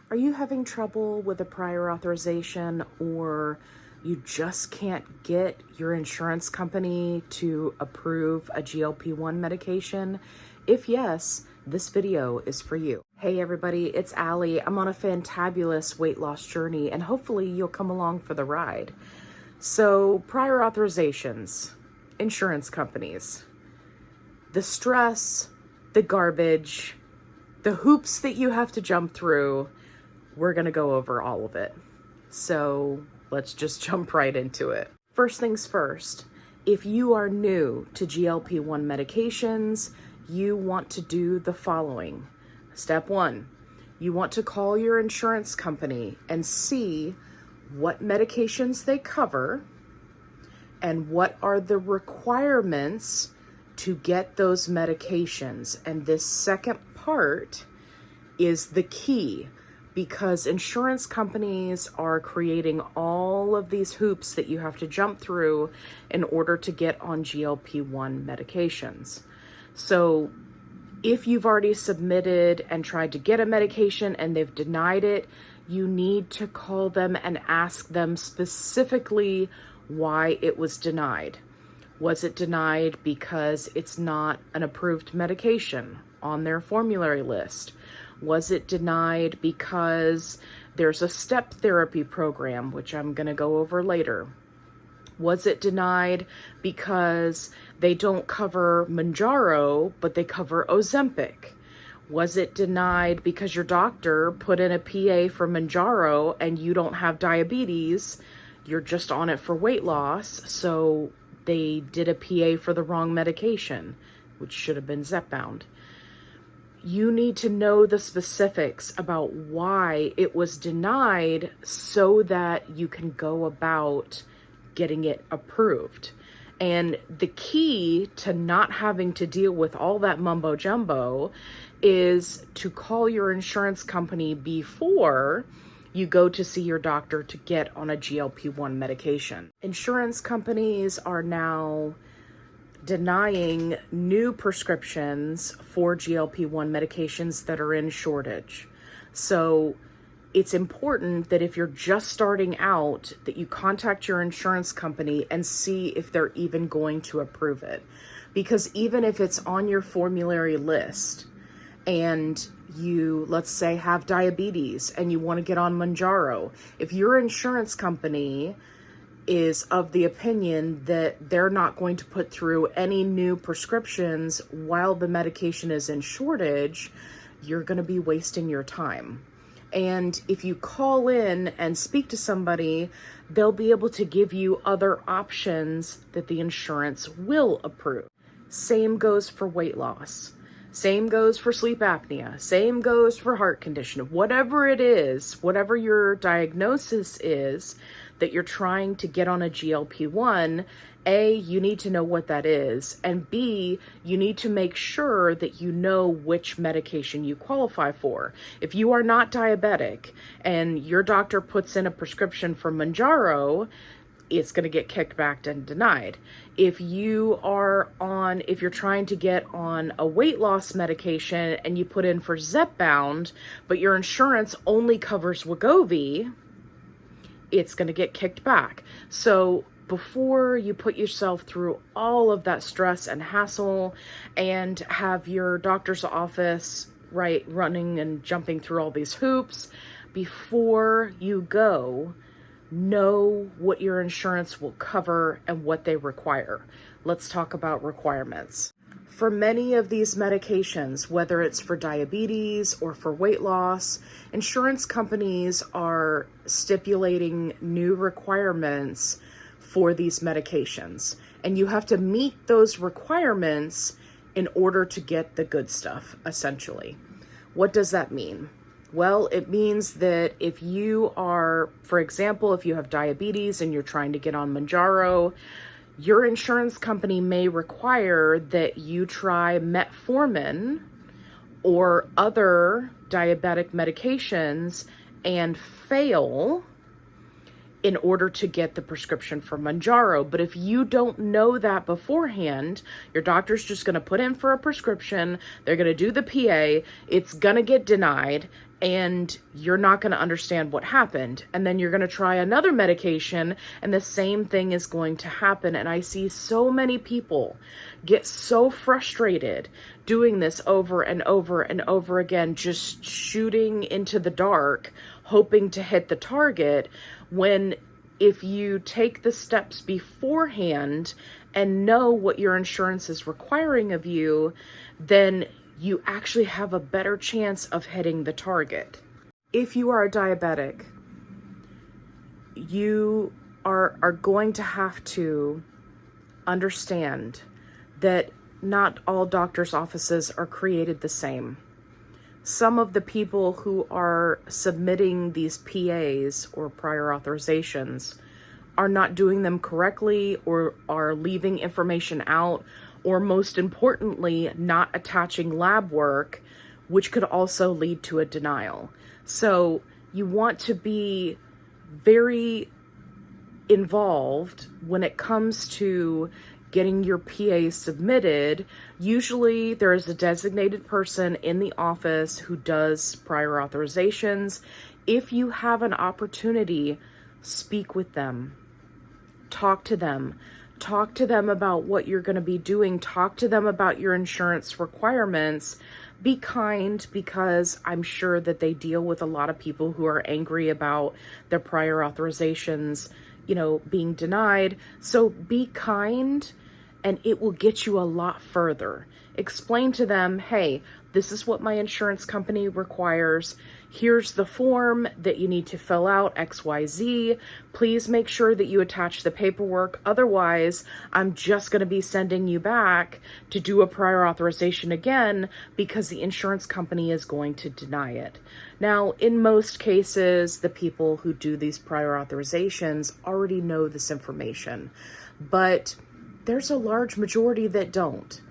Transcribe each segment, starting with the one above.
Are you having trouble with a prior authorization, or you just can't get your insurance company to approve a GLP-1 medication? If yes, this video is for you. Hey everybody, it's Allie. I'm on a fantabulous weight loss journey and hopefully you'll come along for the ride. So, prior authorizations, insurance companies, the stress, the garbage, the hoops that you have to jump through, we're going to go over all of it. So let's just jump right into it. First things first, if you are new to GLP-1 medications, you want to do the following. Step 1, you want to call your insurance company and see what medications they cover and what are the requirements to get those medications. And this second part is the key, because insurance companies are creating all of these hoops that you have to jump through in order to get on GLP-1 medications. So if you've already submitted and tried to get a medication and they've denied it, you need to call them and ask them specifically why it was denied. Was it denied because it's not an approved medication on their formulary list? Was it denied because there's a step therapy program, which I'm going to go over later? Was it denied because they don't cover Mounjaro, but they cover Ozempic? Was it denied because your doctor put in a PA for Mounjaro and you don't have diabetes, you're just on it for weight loss, so they did a PA for the wrong medication, which should have been Zepbound? You need to know the specifics about why it was denied so that you can go about getting it approved. And the key to not having to deal with all that mumbo jumbo is to call your insurance company before you go to see your doctor to get on a GLP-1 medication. Insurance companies are now denying new prescriptions for GLP-1 medications that are in shortage. So it's important that if you're just starting out, that you contact your insurance company and see if they're even going to approve it. Because even if it's on your formulary list and you, let's say, have diabetes and you want to get on Mounjaro, if your insurance company is of the opinion that they're not going to put through any new prescriptions while the medication is in shortage, you're going to be wasting your time. And if you call in and speak to somebody, they'll be able to give you other options that the insurance will approve. Same goes for weight loss. Same goes for sleep apnea. Same goes for heart condition. Whatever it is, whatever your diagnosis is that you're trying to get on a GLP-1, A, you need to know what that is, and B, you need to make sure that you know which medication you qualify for. If you are not diabetic and your doctor puts in a prescription for Mounjaro, it's going to get kicked back and denied. If you're trying to get on a weight loss medication and you put in for Zepbound, but your insurance only covers Wegovy, it's going to get kicked back. So before you put yourself through all of that stress and hassle and have your doctor's office, running and jumping through all these hoops, before you go, know what your insurance will cover and what they require. Let's talk about requirements. For many of these medications, whether it's for diabetes or for weight loss, insurance companies are stipulating new requirements for these medications. And you have to meet those requirements in order to get the good stuff, essentially. What does that mean? Well, it means that if you are, for example, if you have diabetes and you're trying to get on Mounjaro, your insurance company may require that you try metformin or other diabetic medications and fail in order to get the prescription for Mounjaro. But if you don't know that beforehand, your doctor's just going to put in for a prescription, they're going to do the PA, it's going to get denied, and you're not going to understand what happened. And then you're going to try another medication and the same thing is going to happen. And I see so many people get so frustrated doing this over and over and over again, just shooting into the dark, hoping to hit the target, when if you take the steps beforehand and know what your insurance is requiring of you, then you actually have a better chance of hitting the target. If you are a diabetic, you are going to have to understand that not all doctors' offices are created the same. Some of the people who are submitting these PAs or prior authorizations are not doing them correctly, or are leaving information out, or most importantly, not attaching lab work, which could also lead to a denial. So you want to be very involved when it comes to getting your PA submitted. Usually there is a designated person in the office who does prior authorizations. If you have an opportunity, speak with them. Talk to them. Talk to them about what you're going to be doing. Talk to them about your insurance requirements. Be kind, because I'm sure that they deal with a lot of people who are angry about their prior authorizations, being denied. So be kind, and it will get you a lot further. Explain to them, hey, this is what my insurance company requires. Here's the form that you need to fill out, XYZ. Please make sure that you attach the paperwork. Otherwise, I'm just going to be sending you back to do a prior authorization again, because the insurance company is going to deny it. Now, in most cases, the people who do these prior authorizations already know this information, but there's a large majority that don't.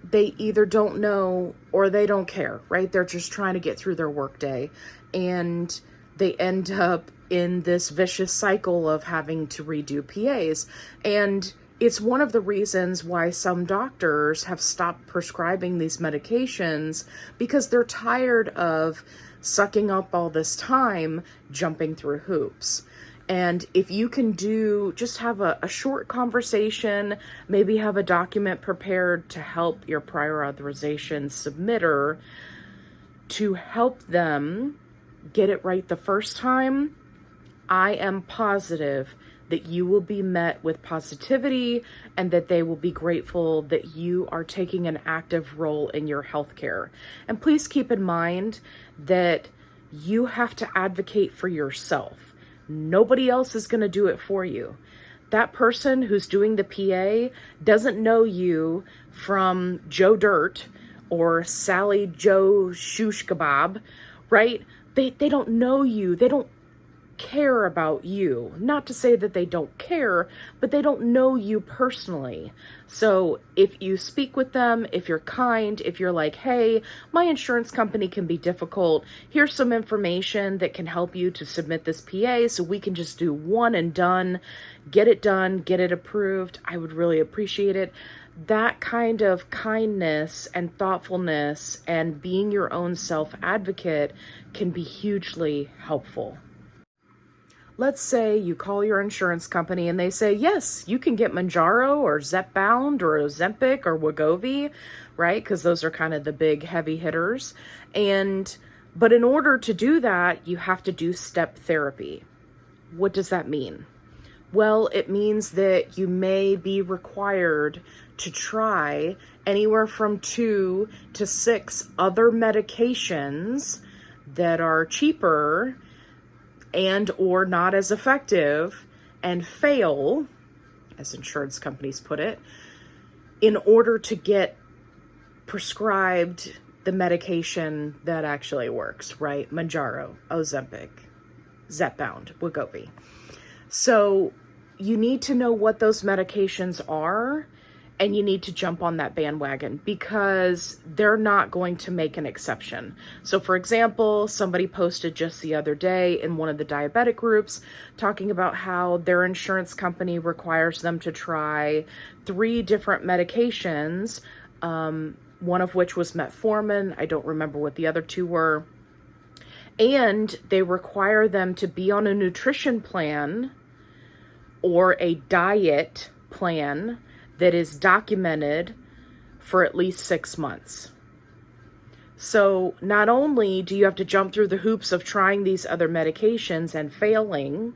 They either don't know or they don't care, right? They're just trying to get through their workday, and they end up in this vicious cycle of having to redo PAs. And it's one of the reasons why some doctors have stopped prescribing these medications, because they're tired of sucking up all this time jumping through hoops. And if you can just have a short conversation, maybe have a document prepared to help your prior authorization submitter, to help them get it right the first time, I am positive that you will be met with positivity, and that they will be grateful that you are taking an active role in your healthcare. And please keep in mind that you have to advocate for yourself. Nobody else is going to do it for you. That person who's doing the PA doesn't know you from Joe Dirt or Sally Joe Shush Kebab, right? They don't know you. They don't care about you. Not to say that they don't care, but they don't know you personally. So if you speak with them, if you're kind, if you're like, hey, my insurance company can be difficult, here's some information that can help you to submit this PA so we can just do one and done, get it approved, I would really appreciate it. That kind of kindness and thoughtfulness and being your own self-advocate can be hugely helpful. Let's say you call your insurance company and they say, yes, you can get Mounjaro or Zepbound or Ozempic or Wegovy, right? Because those are kind of the big heavy hitters. But in order to do that, you have to do step therapy. What does that mean? Well, it means that you may be required to try anywhere from 2 to 6 other medications that are cheaper and or not as effective, and fail, as insurance companies put it, in order to get prescribed the medication that actually works, right? Mounjaro, Ozempic, Zepbound, Wegovy. So you need to know what those medications are, and you need to jump on that bandwagon, because they're not going to make an exception. So for example, somebody posted just the other day in one of the diabetic groups talking about how their insurance company requires them to try 3 different medications, one of which was metformin. I don't remember what the other 2 were. And they require them to be on a nutrition plan or a diet plan that is documented for at least 6 months. So not only do you have to jump through the hoops of trying these other medications and failing,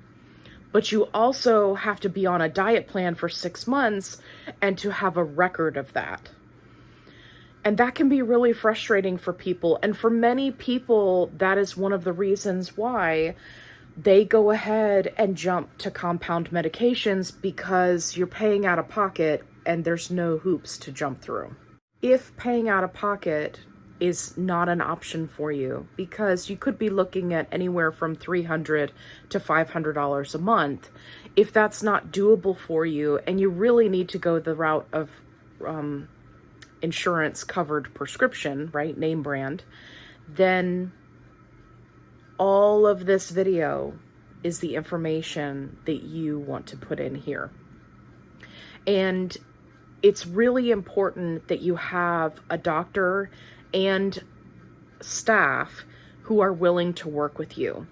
but you also have to be on a diet plan for 6 months and to have a record of that. And that can be really frustrating for people. And for many people, that is one of the reasons why they go ahead and jump to compound medications, because you're paying out of pocket and there's no hoops to jump through. If paying out of pocket is not an option for you, because you could be looking at anywhere from $300 to $500 a month, if that's not doable for you and you really need to go the route of insurance covered prescription, right, name brand, then all of this video is the information that you want to put in here. And it's really important that you have a doctor and staff who are willing to work with you.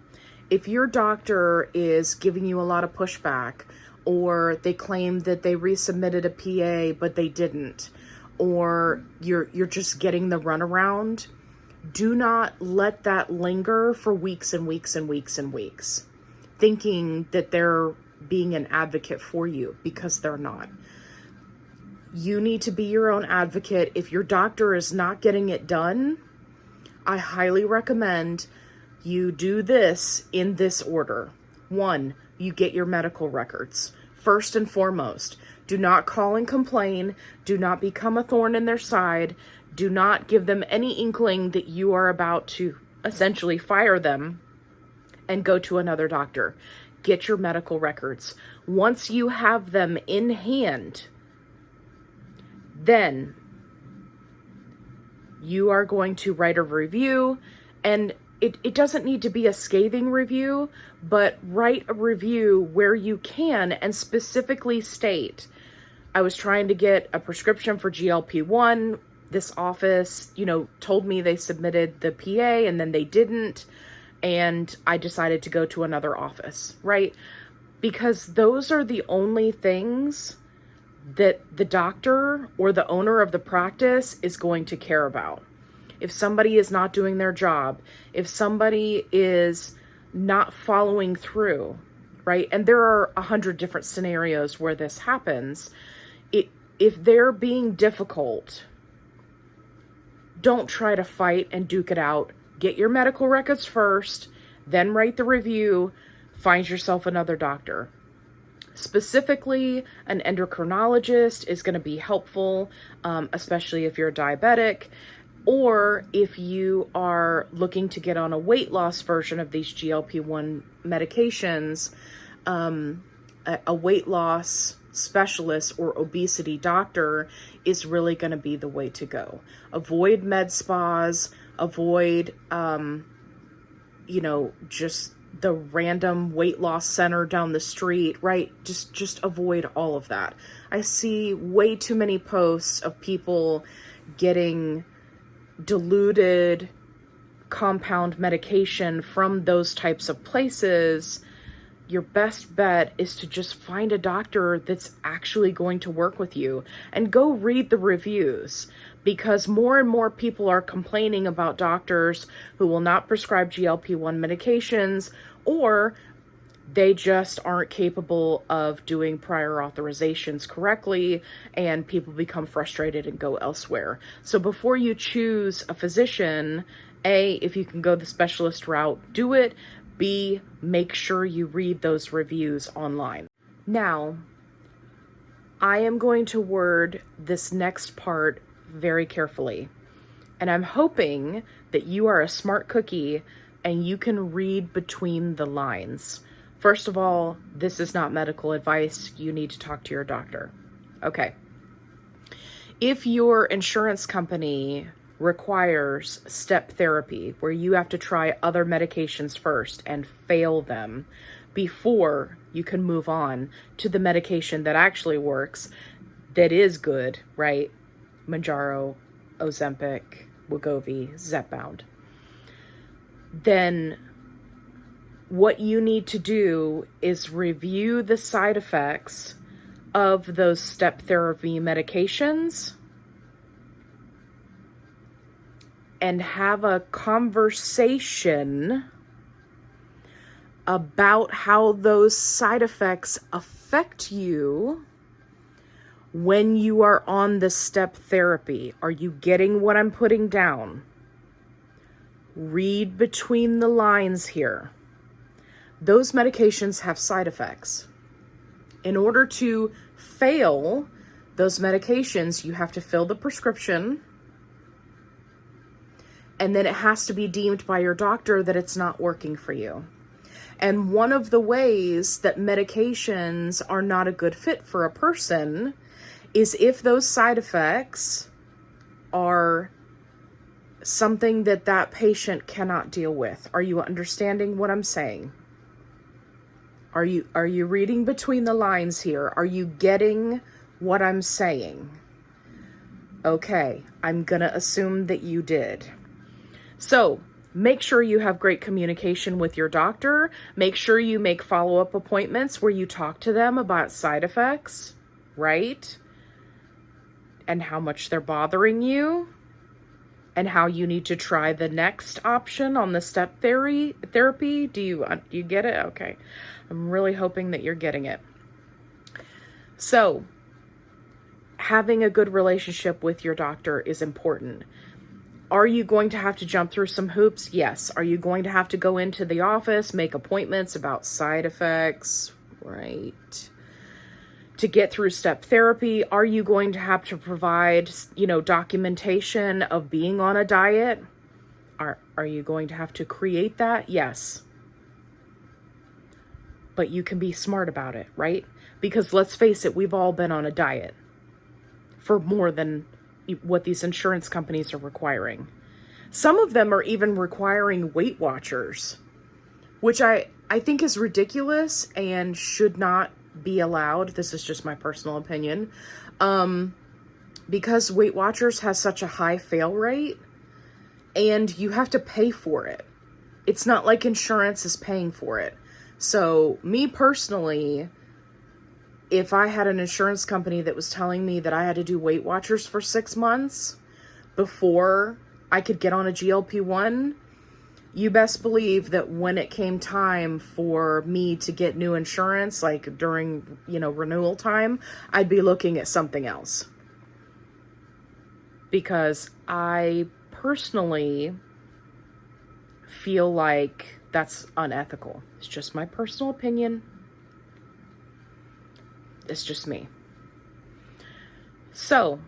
If your doctor is giving you a lot of pushback, or they claim that they resubmitted a PA but they didn't, or you're just getting the runaround, do not let that linger for weeks and weeks and weeks and weeks, thinking that they're being an advocate for you, because they're not. You need to be your own advocate. If your doctor is not getting it done, I highly recommend you do this in this order. 1, you get your medical records. First and foremost, do not call and complain. Do not become a thorn in their side. Do not give them any inkling that you are about to essentially fire them and go to another doctor. Get your medical records. Once you have them in hand, then you are going to write a review, and it doesn't need to be a scathing review, but write a review where you can and specifically state, I was trying to get a prescription for GLP1. This office, told me they submitted the PA and then they didn't, and I decided to go to another office, right? Because those are the only things that the doctor or the owner of the practice is going to care about. If somebody is not doing their job, if somebody is not following through, right? And there are 100 different scenarios where this happens. If they're being difficult, don't try to fight and duke it out. Get your medical records first, then write the review, find yourself another doctor. Specifically, an endocrinologist is going to be helpful, especially if you're diabetic, or if you are looking to get on a weight loss version of these GLP-1 medications. A weight loss specialist or obesity doctor is really going to be the way to go. Avoid med spas, avoid, just the random weight loss center down the street, right? Just avoid all of that. I see way too many posts of people getting diluted compound medication from those types of places. Your best bet is to just find a doctor that's actually going to work with you, and go read the reviews, because more and more people are complaining about doctors who will not prescribe GLP-1 medications, or they just aren't capable of doing prior authorizations correctly, and people become frustrated and go elsewhere. So before you choose a physician, A, if you can go the specialist route, do it. B, make sure you read those reviews online. Now, I am going to word this next part very carefully, and I'm hoping that you are a smart cookie and you can read between the lines. First of all, this is not medical advice. You need to talk to your doctor. Okay. If your insurance company requires step therapy, where you have to try other medications first and fail them before you can move on to the medication that actually works, that is good, right? Mounjaro, Ozempic, Wegovy, Zepbound. then what you need to do is review the side effects of those step therapy medications and have a conversation about how those side effects affect you when you are on the step therapy. Are you getting what I'm putting down? Read between the lines here. Those medications have side effects. In order to fail those medications, you have to fill the prescription, and then it has to be deemed by your doctor that it's not working for you. And one of the ways that medications are not a good fit for a person is if those side effects are something that that patient cannot deal with. Are you understanding what I'm saying? Are you reading between the lines here? Are you getting what I'm saying? Okay, I'm gonna assume that you did. So, make sure you have great communication with your doctor. Make sure you make follow-up appointments where you talk to them about side effects, right? And how much they're bothering you, and how you need to try the next option on the step therapy. Do you get it? Okay. I'm really hoping that you're getting it. So, having a good relationship with your doctor is important. Are you going to have to jump through some hoops? Yes. Are you going to have to go into the office, make appointments about side effects? Right. To get through step therapy, are you going to have to provide, documentation of being on a diet? Are you going to have to create that? Yes. But you can be smart about it, right? Because let's face it, we've all been on a diet for more than what these insurance companies are requiring. Some of them are even requiring Weight Watchers, which I think is ridiculous and should not be allowed. This is just my personal opinion. Because Weight Watchers has such a high fail rate and you have to pay for it. It's not like insurance is paying for it. So me personally, if I had an insurance company that was telling me that I had to do Weight Watchers for 6 months before I could get on a GLP-1, you best believe that when it came time for me to get new insurance, like during, renewal time, I'd be looking at something else. Because I personally feel like that's unethical. It's just my personal opinion. It's just me. So,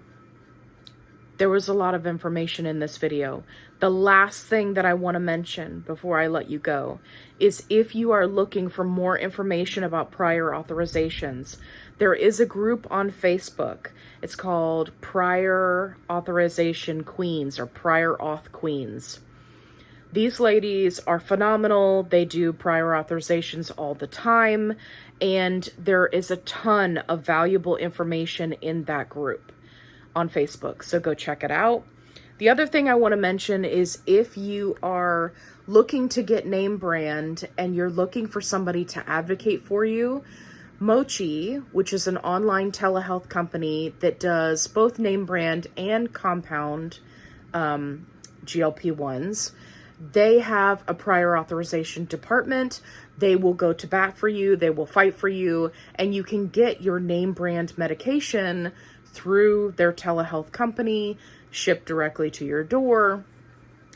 there was a lot of information in this video. The last thing that I want to mention before I let you go is if you are looking for more information about prior authorizations, there is a group on Facebook. It's called Prior Authorization Queens or Prior Auth Queens. These ladies are phenomenal. They do prior authorizations all the time, and there is a ton of valuable information in that group on Facebook, so go check it out. The other thing I want to mention is if you are looking to get name brand and you're looking for somebody to advocate for you, Mochi, which is an online telehealth company that does both name brand and compound GLP-1s, they have a prior authorization department. They will go to bat for you. They will fight for you. And you can get your name brand medication through their telehealth company, shipped directly to your door.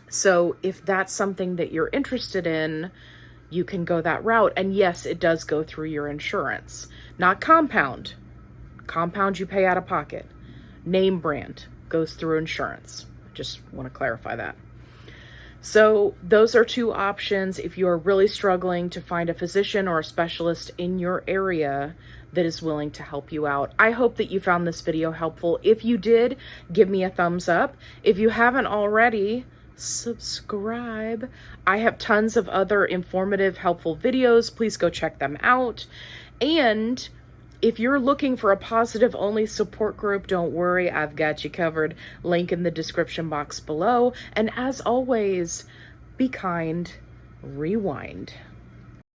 So if that's something that you're interested in, you can go that route. And yes, it does go through your insurance. Not compound. Compound you pay out of pocket. Name brand goes through insurance. Just want to clarify that. So those are two options if you are really struggling to find a physician or a specialist in your area that is willing to help you out. I hope that you found this video helpful. If you did, give me a thumbs up. If you haven't already, subscribe. I have tons of other informative, helpful videos. Please go check them out. And if you're looking for a positive only support group, don't worry, I've got you covered. Link in the description box below. And as always, Be kind. Rewind.